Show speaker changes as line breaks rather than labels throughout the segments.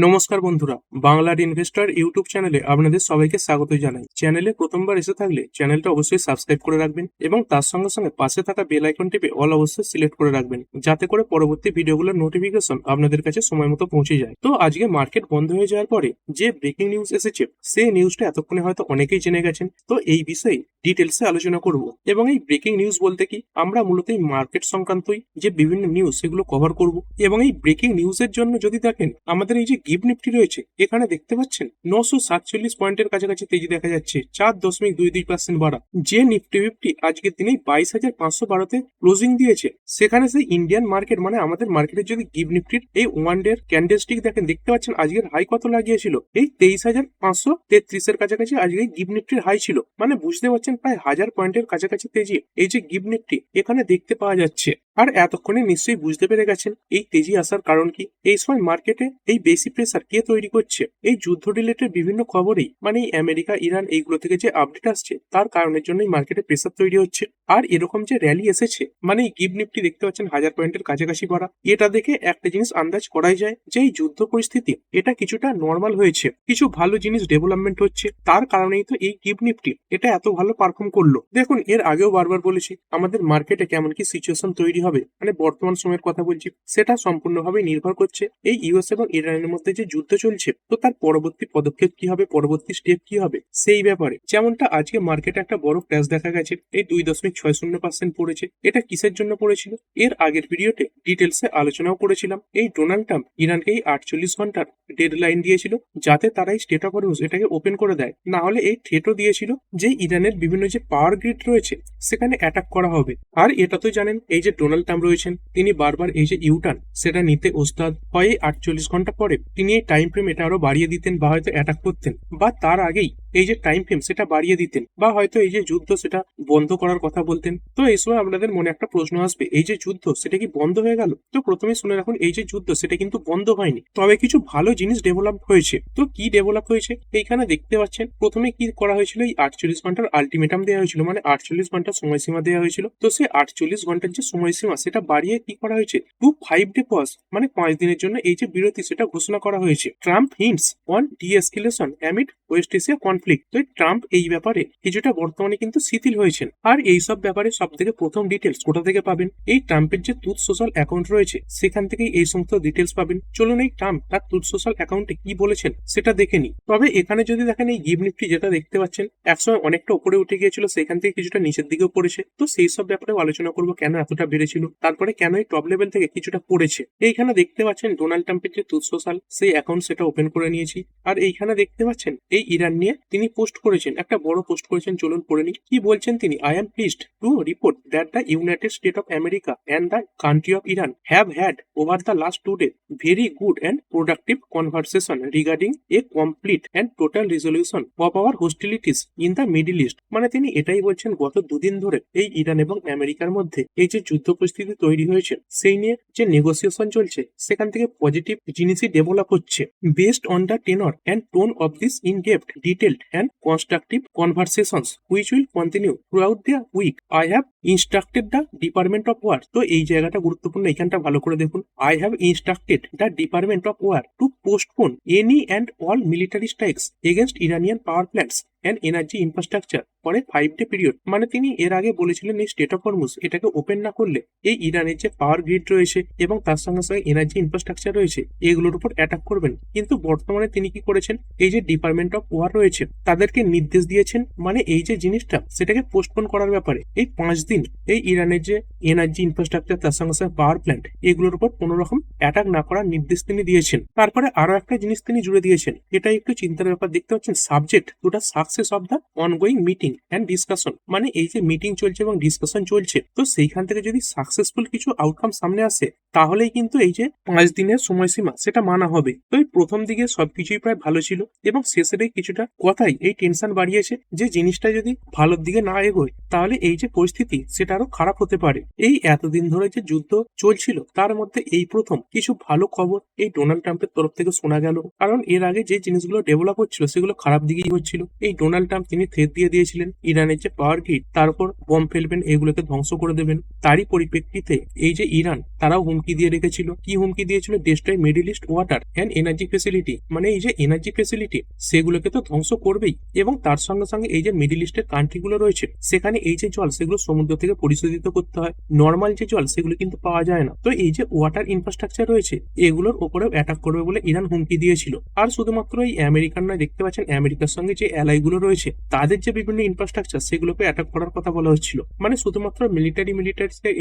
নমস্কার বন্ধুরা, বাংলার ইনভেস্টর ইউটিউব চ্যানেলে আপনাদের সবাইকে স্বাগত জানাই। চ্যানেলে প্রথমবার এসে থাকলে চ্যানেলটা অবশ্যই সাবস্ক্রাইব করে রাখবেন এবং তার সঙ্গে সঙ্গে পাশে থাকা বেল আইকন টিপে অল অবশ্যই সিলেক্ট করে রাখবেন, যাতে করে পরবর্তী ভিডিওগুলোর নোটিফিকেশন আপনাদের কাছে সময় মতো পৌঁছে যায়। তো আজকে মার্কেট বন্ধ হয়ে যাওয়ার পরে যে ব্রেকিং নিউজ এসেছে, সেই নিউজটা এতক্ষণে হয়তো অনেকেই জেনে গেছেন। তো এই বিষয়ে ডিটেলসে আলোচনা করব এবং এই ব্রেকিং নিউজ বলতে কি, আমরা মূলত এই মার্কেট সংক্রান্তই যে বিভিন্ন নিউজ সেগুলো কভার করব। এবং এই ব্রেকিং নিউজের জন্য যদি দেখেন, আমাদের এই যে গিফট নিফটি রয়েছে, এখানে দেখতে পাচ্ছেন 947 পয়েন্টের কাছাকাছি তেজি দেখা যাচ্ছে, 4.22% বাড়া। যে নিফটি ফিফটি আজকের দিনে 22,512-তে ক্লোজিং দিয়েছে, সেখানে সেই ইন্ডিয়ান মার্কেট মানে আমাদের মার্কেটের যদি গিফট নিফটির এই ওয়ান ডে ক্যান্ডেলস্টিক দেখেন, দেখতে পাচ্ছেন আজকের হাই কত লাগিয়েছিল, এই 23,533-এর কাছাকাছি আজকে গিফট নিফটির হাই ছিল। মানে বুঝতে পারছেন প্রায় 1000 পয়েন্টের কাছাকাছি তেজি এই যে গিফট নিফটি এখানে দেখতে পাওয়া যাচ্ছে। আর এতক্ষণে নিশ্চয়ই বুঝতে পেরে গেছেন এই তেজি আসার কারণ কি। এই সময় মার্কেটে এই বেশি প্রেসার কে তৈরি করছে? এই যুদ্ধ রিলেটেড বিভিন্ন খবরেই মানে এই আমেরিকা ইরান এইগুলো থেকে যে আপডেট আসছে, তার কারণের জন্যই মার্কেটে প্রেসার তৈরি হচ্ছে। আর এরকম যে র্যালি এসেছে, মানে এই গিফট নিফটি দেখতে পাচ্ছেন 1000 পয়েন্টের কাছাকাছি বাড়া, এটা দেখে একটা জিনিস আন্দাজ করাই যায় যে এই যুদ্ধ পরিস্থিতি এটা কিছুটা নর্মাল হয়েছে, কিছু ভালো জিনিস ডেভেলপমেন্ট হচ্ছে, তার কারণেই তো এই গিফট নিফটি এটা এত ভালো পারফর্ম করলো। দেখুন, এর আগেও বারবার বলেছি আমাদের মার্কেটে কেমন কি সিচুয়েশন তৈরি হবে, মানে বর্তমান সময়ের কথা বলছি, সেটা সম্পূর্ণভাবে নির্ভর করছে এই ইউএস এবং ইরানের মধ্যে যে যুদ্ধ চলছে, তো তার পরবর্তী পদক্ষেপ কি হবে, পরবর্তী স্টেপ কি হবে সেই ব্যাপারে। যেমনটা আজকে মার্কেটে একটা বড় ক্র্যাশ দেখা গেছে, এই 2.60% পড়েছে। এটা কিসের জন্য পড়েছিল, এর আগের ভিডিওতে ডিটেলসে আলোচনাও করেছিলাম। এই ডোনাল্ড ট্রাম্প ইরানকে এই 48 ঘন্টার ডেডলাইন দিয়েছিল, যাতে তারা এই স্টেট অফ হরমুজ এটাকে ওপেন করে দেয়, না হলে এই থ্রেটও দিয়েছিল যে ইরানের বিভিন্ন যে পাওয়ার গ্রিড রয়েছে সেখানে অ্যাটাক করা হবে। আর এটা তো জানেন এই যে ডোনাল্ড ট্রাম্প রয়েছেন, তিনি বারবার এই যে ইউটার্ন সেটা নিতে ওস্তাদ হয়। 48 ঘন্টা পরে তিনি এই টাইম ফ্রেম এটা আরো বাড়িয়ে দিতেন, বা হয়তো অ্যাটাক করতেন, বা তার আগেই এই যে টাইম ফ্রেম সেটা বাড়িয়ে দিতেন, বা হয়তো এই যে যুদ্ধ সেটা বন্ধ করার কথা বলতেন। তো এই সময় আপনাদের মনে একটা প্রশ্ন আসবে, এই যে যুদ্ধ সেটা কি বন্ধ হয়ে গেল? তো প্রথমে শুনে রাখুন, এই যে যুদ্ধ সেটা কিন্তু বন্ধ হয়নি, তবে কিছু ভালো জিনিস ডেভেলপ হয়েছে। তো কি ডেভেলপ হয়েছে এইখানে দেখতে পাচ্ছেন। প্রথমে কি করা হয়েছিল, এই 48 ঘন্টার আলটিমেটাম দেওয়া হয়েছিল, মানে 48 ঘন্টার সময়সীমা দেওয়া হয়েছিল। তো সেই 48 ঘন্টার যে সময়সীমা সেটা বাড়িয়ে কি করা হয়েছে, 5 ডে পজ মানে 5 দিনের জন্য এই যে বিরতি সেটা ঘোষণা করা হয়েছে। Trump hints on deescalation amid West Asia conflict. তো ট্রাম্প এই ব্যাপারে কিছুটা বর্তমানে কিন্তু শিথিল হয়েছেন। আর এই সব ব্যাপারে সব থেকে প্রথম ডিটেলস কোথা থেকে পাবেন, এই ট্রাম্পের যে ট্রুথ সোশ্যাল অ্যাকাউন্ট রয়েছে সেখান থেকেই এই সমস্ত ডিটেলস পাবেন। চলুন এই ট্রাম্প তার ট্রুথ সোশ্যাল অ্যাকাউন্টে কি বলেছেন সেটা দেখে নি। তবে এখানে যদি দেখেন, এই গিফট নিফটি যেটা দেখতে পাচ্ছেন একসময় অনেকটা উপরে উঠে গিয়েছিল, সেখান থেকে কিছুটা নিচের দিকেও পড়েছে। তো সেই সব ব্যাপারেও আলোচনা করবো, কেন এতটা বেড়েছিল, তারপরে কেন এই টপ লেভেল থেকে কিছুটা পড়েছে। এইখানে দেখতে পাচ্ছেন ডোনাল্ড ট্রাম্পের যে ট্রুথ সোশ্যাল সেই অ্যাকাউন্ট সেটা ওপেন করে নিয়েছি। আর এইখানে দেখতে পাচ্ছেন এই ইরান নিয়ে তিনি পোস্ট করেছেন, একটা বড় পোস্ট করেছেন, চলুন পড়ে নিই কি বলছেন তিনি। I am pleased to report that the United state of America and the country of Iran have had over the last 2 days very good and productive conversation regarding a complete and total resolution of our hostilities in the Middle East। মানে তিনি এটাই বলছেন, গত দুদিন ধরে এই Iran এবং আমেরিকার মধ্যে এই যে যুদ্ধ পরিস্থিতি তৈরি হয়েছে সেই নিয়ে যে নেগোসিয়েশন চলছে, সেখান থেকে পজিটিভ জিনিসই ডেভেলপ হচ্ছে। Based on the tenor and tone of this in depth detailed and constructive conversations which will continue throughout the week I have instructed the department of war. তো এই জায়গাটা গুরুত্বপূর্ণ, এখানটা ভালো করে দেখুন। I have instructed the department of war to postpone any and all military strikes against Iranian power plants and energy infrastructure for a 5 day period. মানে তিনি এর আগে বলেছিলেন এই স্টেট অফ হরমুজ এটাকে ওপেন না করলে এই ইরানের যে পাওয়ার গ্রিড রয়েছে এবং তার সঙ্গে সঙ্গে এনার্জি ইনফ্রাস্ট্রাকচার রয়েছে এগুলোর উপর অ্যাটাক করবেন। কিন্তু বর্তমানে তিনি কি করেছেন, এই যে ডিপার্টমেন্ট অফ ওয়ার রয়েছে তাদেরকে নির্দেশ দিয়েছেন, মানে এই যে জিনিসটা সেটাকে পোস্টপোন করার ব্যাপারে। এই 5 দিন এই ইরানের যে এনার্জি ইনফ্রাস্ট্রাকচার তার সঙ্গে সঙ্গে পাওয়ার প্ল্যান্ট এগুলোর উপর কোনো রকম অ্যাটাক না করার নির্দেশ তিনি দিয়েছেন। তারপরে আরো একটা জিনিস তিনি জুড়ে দিয়েছেন, এটা একটু চিন্তার ব্যাপার। দেখতে পাচ্ছেন subject to the success of the ongoing meeting and discussion. মানে এই যে মিটিং চলছে এবং ডিসকাশন চলছে, তো সেইখান থেকে যদি সাকসেসফুল কিছু আউটকাম সামনে আসে, তাহলেই কিন্তু এই যে 5 দিনের সময়সীমা সেটা মানা হবে। তো এই প্রথম দিকে সবকিছুই প্রায় ভালো ছিল এবং শেষের কিছুটা কথাই এই টেনশন বাড়িয়েছে যে জিনিসটা যদি ভালোর দিকে না এগোয়, তাহলে এই যে পরিস্থিতি সেটা আরো খারাপ হতে পারে। এই এতদিন ধরে যে যুদ্ধ চলছিল তার মধ্যে এই প্রথম কিছু ভালো খবর এই ডোনাল্ড ট্রাম্পের তরফ থেকে শোনা গেল। কারণ এর আগে যে জিনিসগুলো ডেভেলপ হচ্ছিল সেগুলো খারাপ দিকেই হচ্ছিল। এই ডোনাল্ড ট্রাম্প তিনি থ্রেট দিয়ে দিয়েছিলেন ইরানের যে পাওয়ার গ্রিড তার উপর বম ফেলবেন, এগুলোকে ধ্বংস করে দেবেন। তারই পরিপ্রেক্ষিতে এই যে ইরান তারাও হুমকি হুমকি দিয়ে রেখেছিল। কি হুমকি দিয়েছিল? Destroy middle east water and energy facility, মানে এই যে এনার্জি ফেসিলিটি সেগুলোকে তো ধ্বংস করবেই, এবং তার সঙ্গে সঙ্গে এই যে মিডল ইস্টের কান্ট্রিগুলো রয়েছে সেখানে এই যে জল সেগুলো সমুদ্র থেকে পরিশোধিত করতে হয়, নর্মাল যে জল সেগুলো কিন্তু পাওয়া যায় না। তো এই যে ওয়াটার ইনফ্রাস্ট্রাকচার রয়েছে এগুলোর উপরেও অ্যাটাক করবে বলে ইরান হুমকি দিয়েছিল। আর শুধুমাত্র এই আমেরিকান নয়, দেখতে পাচ্ছেন আমেরিকার সঙ্গে যে অ্যালাইগুলো রয়েছে তাদের যে বিভিন্ন ইনফ্রাস্ট্রাকচার সেগুলোকে অ্যাটাক করার কথা বলা হচ্ছিল। মানে শুধুমাত্র মিলিটারি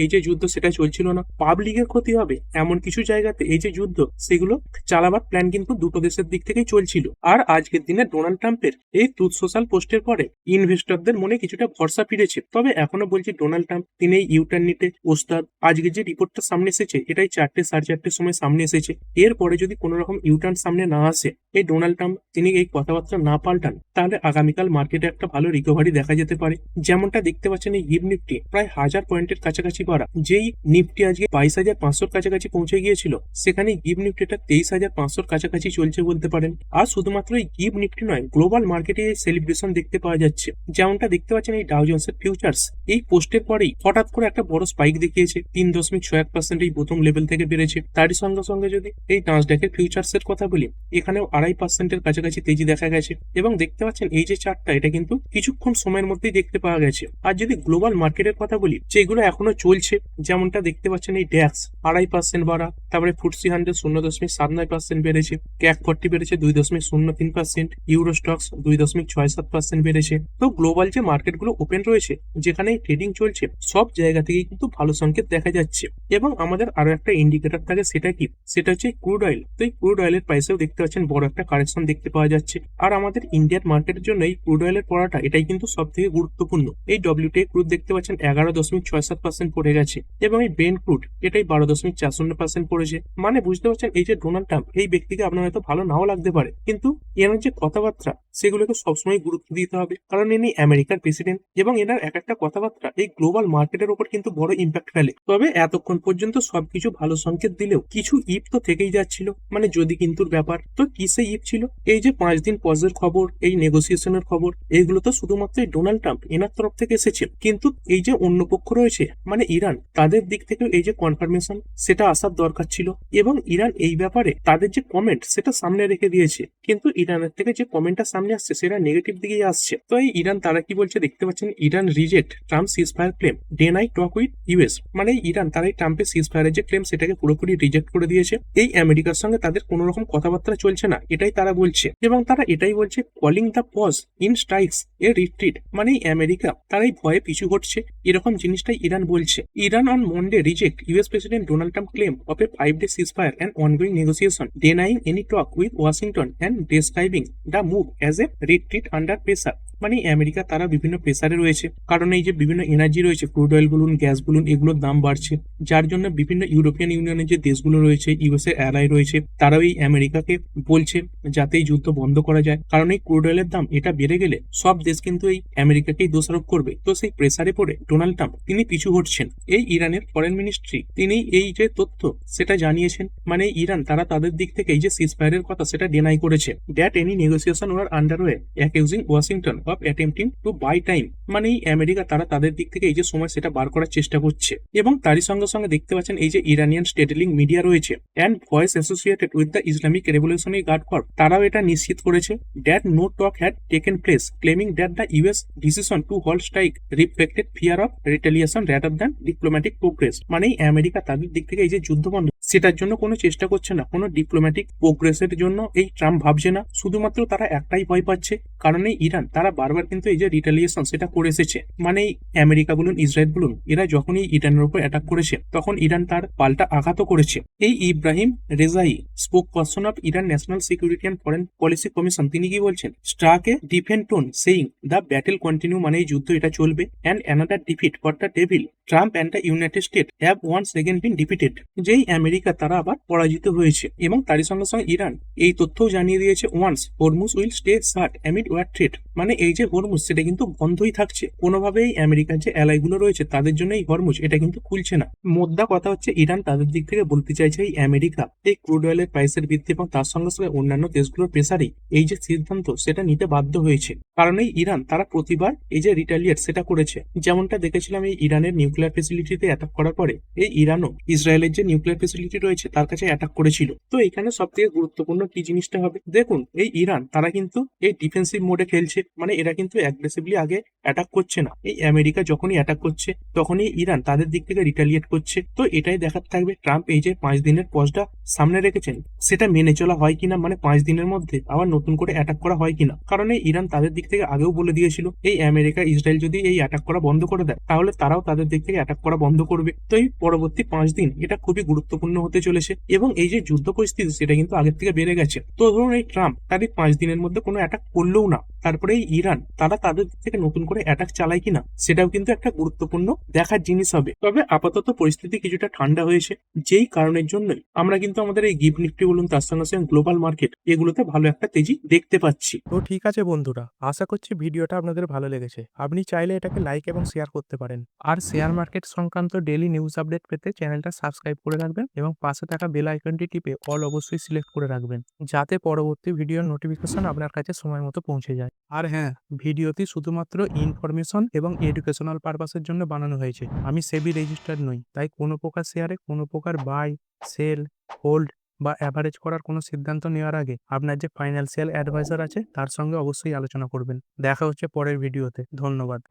এই যে যুদ্ধ সেটা চলছিল না, পাবলিকের ক্ষতি হবে এমন কিছু জায়গাতে এই যে যুদ্ধ সেগুলো চালাবার প্ল্যান কিন্তু দুটো দেশের দিক থেকেই চলছিল। আর আজকের দিনে ডোনাল্ড ট্রাম্পের এই ট্রুথ সোশ্যাল পোস্টের পরে ইনভেস্টরদের মনে কিছুটা ভরসা ফিরেছে। তবে এখনো বলছি ডোনাল্ড ট্রাম্প তিনি এই ইউটার্ন নিতে ওস্তাদ। আজকে যে রিপোর্টটা সামনে এসেছে এটাই 4টে সাড়ে 4টের সময় সামনে এসেছে। এরপরে যদি কোনো রকম ইউটার্ন সামনে না আসে, এই ডোনাল্ড ট্রাম্প তিনি এই কথাবার্তা না পাল্টান, তাহলে আগামীকাল মার্কেটে একটা ভালো রিকভারি দেখা যেতে পারে। যেমনটা দেখতে পাচ্ছেন এই গিভ নিফটি প্রায় 1000 পয়েন্টের কাছাকাছি বাড়া, যেই নিফটি আজকে 22,500 কাছাকাছি পৌঁছে গিয়েছিল সেখানে গিভ নিফটিটা 23,500 কাছাকাছি চলছে বলতে পারেন। আর শুধুমাত্র এই গিভ নিফটি নয়, গ্লোবাল মার্কেটে এই সেলিব্রেশন দেখতে পাওয়া যাচ্ছে। যেমনটা দেখতে পাচ্ছেন এই ডাউ জোন্সের ফিউচার্স এই পোস্টের পরেই হঠাৎ করে একটা বড় স্পাইক দেখিয়েছে, 3.61% এই প্রথম লেভেল থেকে বেড়েছে। তারই সঙ্গে সঙ্গে যদি এই নাসড্যাকের ফিউচার্স এর কথা বলি এখানেও 2.5%-এর কাছাকাছি তেজি দেখা গেছে। এবং দেখতে পাচ্ছেন এই যে চার্টটা এটা কিন্তু কিছুক্ষণ সময়ের মধ্যেই দেখতে পাওয়া গেছে। আর যদি গ্লোবাল মার্কেটের কথা বলি যেগুলো এখনো চলছে, যেমনটা দেখতে পাচ্ছেন এই ড্যাক্স 2.5% বাড়া, তারপরে ফুটসি 100 0.79% বেড়েছে, ক্যাক 40 বেড়েছে 2.03%, ইউরো স্টক্স 2.67% বেড়েছে। তো গ্লোবাল যে মার্কেটগুলো ওপেন রয়েছে যেখানে ট্রেডিং চলছে সব জায়গা থেকেই কিন্তু ভালো সংকেত দেখা যাচ্ছে। এবং আমাদের আরো একটা ইন্ডিকেটর থাকে, সেটা কি? সেটা হচ্ছে ক্রুড অয়েল। তো এই ক্রুড অয়েলের প্রাইসেও দেখতে পাচ্ছেন বড় একটা কারেকশন দেখতে পাওয়া যাচ্ছে। আর আমাদের ইন্ডিয়ান মার্কেটের জন্য এই ক্রুড অয়েলের পড়াটা এটাই কিন্তু সব থেকে গুরুত্বপূর্ণ। এই WTI ক্রুড দেখতে পাচ্ছেন 11.67% পড়ে গেছে, এবং এই ব্রেন্ট ক্রুড এটাই 12.40% পড়েছে। মানে বুঝতে পারছেন এই যে ডোনাল্ড ট্রাম্প এই ব্যক্তিকে আপনার হয়তো ভালো নাও লাগতে পারে, কিন্তু এনার যে কথাবার্তা সেগুলোকে সবসময় গুরুত্ব দিতে হবে, কারণ ইনি আমেরিকার প্রেসিডেন্ট এবং এনার এক একটা কথাবার্তা এই গ্লোবাল মার্কেটের উপর কিন্তু বড় ইম্প্যাক্ট ফেলে। তবে এতক্ষণ পর্যন্ত সবকিছু ভালো সংকেত দিলেও কিছু ইফ তো থেকেই যাচ্ছিল, মানে যদি কিন্তুর ব্যাপার। তো কি সেই ইফ ছিল? এই যে 5 দিন পজের খবর, এই নেগোসিয়েশনের খবর, এইগুলো তো শুধুমাত্র ডোনাল্ড ট্রাম্প এনার তরফ থেকে এসেছে, কিন্তু এই যে অন্য পক্ষ রয়েছে মানে ইরান, তাদের দিক থেকে এই যে কনফার্মেশন সেটা আসার দরকার ছিল। এবং ইরান এই ব্যাপারে তাদের যে কমেন্ট সেটা সামনে রেখে দিয়েছে, কিন্তু ইরানের থেকে যে কমেন্টটা সামনে আসছে সেটা নেগেটিভ দিকেই আসছে। তো এই ইরান তারা কি বলছে দেখতে পাচ্ছেন, Iran reject Trump ceasefire claim, deny talk with US. মানে ইরান তারা এই ট্রাম্পের সিজফায়ারের যে ক্লেম সেটাকে পুরোপুরি রিজেক্ট করে দিয়েছে। এই আমেরিকার সঙ্গে তাদের কোনো রকম কথাবার্তা চলছে না এটাই তারা বলছে, এবং তারা এটাই বলছে calling the pause in strikes a retreat. মানে এই আমেরিকা তারাই ভয়ে পিছু হটছে এরকম জিনিসটাই ইরান বলছে। Iran on Monday reject US president Donald Trump claim of A 5-day ceasefire and ongoing negotiation, denying any talk with Washington and describing the move as a retreat under pressure. মানে America তারা বিভিন্ন প্রেসারে রয়েছে, কারণ এই যে বিভিন্ন energy রয়েছে, ক্রুড অয়েল বলুন, গ্যাস বলুন, এগুলোর দাম বাড়ছে, যার জন্য বিভিন্ন ইউরোপিয়ান ইউনিয়নের যে দেশগুলো রয়েছে, ইউএস এর অ্যালাই রয়েছে, তারাও এই আমেরিকাকে বলছে যাতে এই যুদ্ধ বন্ধ করা যায়। কারণ এই ক্রুড অয়েলের দাম এটা বেড়ে গেলে সব দেশ কিন্তু এই আমেরিকাকেই দোষারোপ করবে। তো সেই প্রেসারে পড়ে ডোনাল্ড ট্রাম্প তিনি পিছু হটছেন। এই ইরানের ফরেন মিনিস্ট্রি তিনি এই যে তথ্য সেটা জানিয়েছেন, মানে ইরান তারা তাদের দিক থেকে এই যে সিজফায়ারের কথা সেটা ডিনাই করেছে। That any negotiation were underway accusing Washington of attempting to buy time. মানে এই আমেরিকা তারা তাদের দিক থেকে এই যে সময় সেটা বার করার চেষ্টা করছে। এবং তারই সঙ্গে সঙ্গে দেখতে পাচ্ছেন এই যে ইরানিয়ান স্টেটলিং মিডিয়া রয়েছে and voice associated with the Islamic Revolutionary Guard Corps, তারাও এটা নিশ্চিত করেছে that no talk had taken place, claiming that the US decision to hold strike reflected fear of retaliation rather than diplomatic progress. মানে এই America তাদের দিক থেকে এই যে যুদ্ধ বন্ধ সেটার জন্য কোনো চেষ্টা করছে না, কোনো ডিপ্লোম্যাটিক প্রোগ্রেসের জন্য এই ট্রাম্প ভাবছে না। শুধুমাত্র তারা একটাই ভয় পাচ্ছে, কারণ এই ইরান তারা বারবার কিন্তু এই যে রিটেলিয়েশন সেটা করে এসেছে। মানে এই আমেরিকা বলুন, ইসরায়েল বলুন, এরা যখনই ইরানের উপর অ্যাটাক করেছে তখন ইরান তার পাল্টা আঘাতও করেছে। এই Ebrahim Rezaei, spokesperson of Iran National Security and Foreign Policy Commission, তিনি কি বলছেন, struck a defiant tone saying the battle continue, মানে এই যুদ্ধ এটা চলবে, and another defeat for the devil, Trump and the United State have once again been defeated. যেই America America তারা আবার পরাজিত হয়েছে এবং তারই সঙ্গে সঙ্গে ইরান এই তথ্যও জানিয়ে দিয়েছে once Hormuz will stay shut amid war threat, মানে এই যে হরমুজ সেটা কিন্তু বন্ধই থাকছে, কোনোভাবেই আমেরিকার যে অ্যালাইগুলো রয়েছে তাদের জন্য এই হরমুজ এটা কিন্তু খুলছে না। মোদ্দা কথা হচ্ছে ইরান তাদের দিক থেকে বলতে চাইছে এই আমেরিকা এই ক্রুড অয়েলের প্রাইসের বৃদ্ধি এবং তার সঙ্গে সঙ্গে অন্যান্য দেশগুলোর প্রেসারেই এই যে সিদ্ধান্ত সেটা নিতে বাধ্য হয়েছে। কারণ এই ইরান তারা প্রতিবার এই যে রিটালিয়েট সেটা করেছে, যেমনটা দেখেছিলাম এই ইরানের নিউক্লিয়ার ফেসিলিটিতে অ্যাটাক করার পরে এই ইরানও ইসরায়েলের যে নিউক্লিয়ার ফেসিলিটি রয়েছে তার কাছে অ্যাটাক করেছিল। তো এখানে সব থেকে গুরুত্বপূর্ণ কি জিনিসটা হবে, দেখুন এই ইরান তারা কিন্তু এই ডিফেন্সিভ মোডে খেলছে, মানে এরা কিন্তু অ্যাগ্রেসিভলি আগে অ্যাটাক করছে না, এই আমেরিকা যখনই অ্যাটাক করছে তখনই ইরান তাদের দিক থেকে রিটালিয়েট করছে। তো এটাই দেখার থাকবে ট্রাম্প এই যে 5 দিনের পজটা সামনে রেখেছেন সেটা মেনে চলা হয় কিনা, মানে 5 দিনের মধ্যে আবার নতুন করে অ্যাটাক করা হয় কিনা। কারণ এই ইরান তাদের দিক থেকে আগেও বলে দিয়েছিল এই আমেরিকা ইসরায়েল যদি এই অ্যাটাক করা বন্ধ করে দেয় তাহলে তারাও তাদের দিক থেকে অ্যাটাক করা বন্ধ করবে। তো এই পরবর্তী 5 দিন এটা খুবই গুরুত্বপূর্ণ হতে চলেছে এবং এই যে যুদ্ধ পরিস্থিতি সেটা কিন্তু আগের থেকে বেড়ে গেছে। তো ধরুন এই ট্রাম্প তার এই 5 দিনের মধ্যে কোনো অ্যাটাক করলেও না, তারপরে এই ইরান তারা তাদের দিক থেকে নতুন করে অ্যাটাক চালায় কিনা সেটাও কিন্তু একটা গুরুত্বপূর্ণ দেখার জিনিস হবে। তবে আপাতত পরিস্থিতি কিছুটা ঠান্ডা হয়েছে, যেই কারণের জন্যই আমরা কিন্তু আমাদের এই গিফট নিফটি বলুন তার সঙ্গে সঙ্গে গ্লোবাল মার্কেট এগুলোতে ভালো একটা তেজি দেখতে পাচ্ছি।
তো ঠিক আছে বন্ধুরা, আশা করছি ভিডিওটা আপনাদের ভালো লেগেছে। আপনি চাইলে এটাকে লাইক এবং শেয়ার করতে পারেন। আর শেয়ার মার্কেট সংক্রান্ত ডেইলি নিউজ আপডেট পেতে চ্যানেলটা সাবস্ক্রাইব করে রাখবেন এবং পাশে থাকা বেল আইকনটি টিপে অল অবশ্যই সিলেক্ট করে রাখবেন, যাতে পরবর্তী ভিডিওর নোটিফিকেশন আপনার কাছে সময় মতো পৌঁছে যায়। আর হ্যাঁ, ভিডিওটি শুধুমাত্র ইনফরমেশন এবং এডুকেশনাল পারপাসের জন্য বানানো হয়েছে। আমি সেবি রেজিস্টার্ড নই, তাই কোনো প্রকার শেয়ারে কোনো প্রকার বাই, সেল, হোল্ড বা অ্যাভারেজ করার কোনো সিদ্ধান্ত নেওয়ার আগে আপনার যে ফাইন্যান্সিয়াল অ্যাডভাইজার আছে তার সঙ্গে অবশ্যই আলোচনা করবেন। দেখা হচ্ছে পরের ভিডিওতে। ধন্যবাদ।